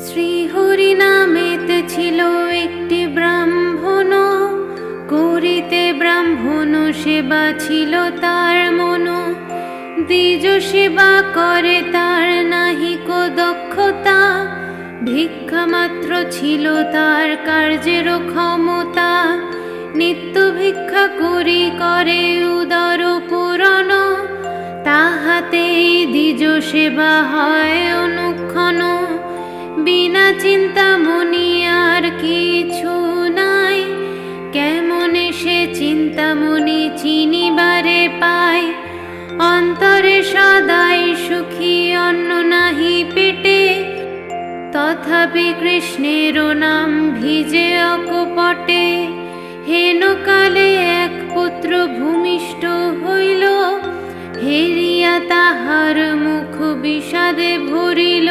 শ্রীহরি নামেতে ছিল একটি ব্রাহ্মণ, করিতে ব্রাহ্মণ সেবা ছিল তার মন। দ্বিজ সেবা করে তার নাহিক দক্ষতা, ভিক্ষা মাত্র ছিল তার কার্যের ক্ষমতা। নিত্য ভিক্ষা করি করে উদর পূরণ, তাহাতেই দ্বিজ সেবা হয় অনুক্ষণ। বিনা চিন্তামণি আর কিছু নাই, কেমনে সে চিন্তামণি চিনিবারে পায়। অন্তরে সদাই সুখী অন্ন নাহি পেটে, তথাপি কৃষ্ণের নাম ভিজে অকপটে। হেনকালে এক পুত্র ভূমিষ্ঠ হইল, হেরিয়া তাহার মুখ বিষাদে ভরিল।